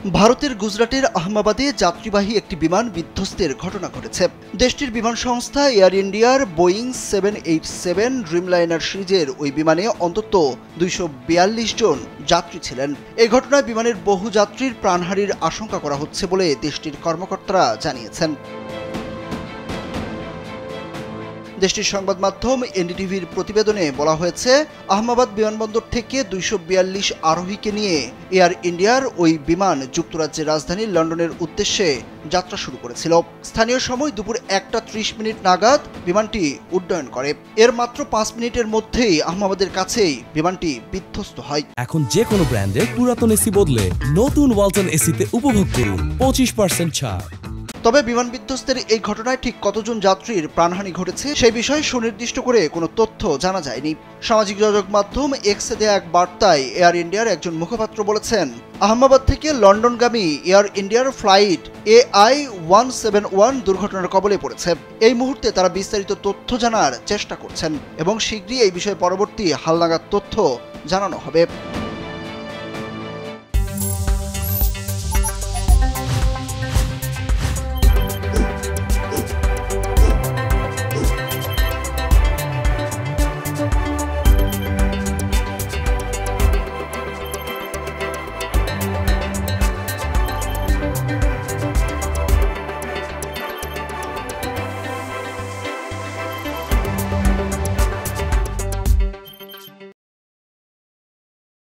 ভারতের গুজরাটের আহমেদাবাদে যাত্রীবাহী একটি বিমান বিধ্বস্তের ঘটনা ঘটেছে। দেশটির বিমান সংস্থা এয়ার ইন্ডিয়ার বোয়িং 787 ড্রিমলাইনার সিরিজের ওই বিমানে অন্তত 242 জন যাত্রী ছিলেন। এই ঘটনায় বিমানের বহু যাত্রীর প্রাণহানির আশঙ্কা করা হচ্ছে বলে দেশটির কর্মকর্তারা জানিয়েছেন। দেশটির সংবাদ মাধ্যম এনডিটিভির প্রতিবেদনে বলা হয়েছে, আহমেদাবাদ বিমানবন্দর থেকে 242 আরোহীকে নিয়ে এয়ার ইন্ডিয়ার ওই বিমান যুক্তরাজ্যের রাজধানী লন্ডনের উদ্দেশ্যে যাত্রা শুরু করেছিল। স্থানীয় সময় দুপুর 1:30 নাগাদ বিমানটি উড্ডয়ন করে। এর মাত্র 5 মিনিটের মধ্যেই আহমেদাবাদের কাছেই বিমানটি বিধ্বস্ত হয়। এখন যে কোনো ব্র্যান্ডের পুরাতন এসি বদলে নতুন ওয়ালটন এসিতে উপভোগ করুন 25% ছাড়। তবে বিমান বিধ্বস্তের এই ঘটনায় ঠিক কতজন যাত্রীর প্রাণহানি ঘটেছে সেই বিষয়ে সুনির্দিষ্ট করে কোনো তথ্য জানা যায়নি। সামাজিক যোগাযোগ মাধ্যম এক্সে দেয়া এক বার্তায় এয়ার ইন্ডিয়ার একজন মুখপাত্র বলেছেন, আহমেদাবাদ থেকে লন্ডনগামী এয়ার ইন্ডিয়ার ফ্লাইট AI-171 দুর্ঘটনার কবলে পড়েছে। এই মুহূর্তে তারা বিস্তারিত তথ্য জানার চেষ্টা করছেন এবং শীঘ্রই এই বিষয়ে পরবর্তী হালনাগাদ তথ্য জানানো হবে।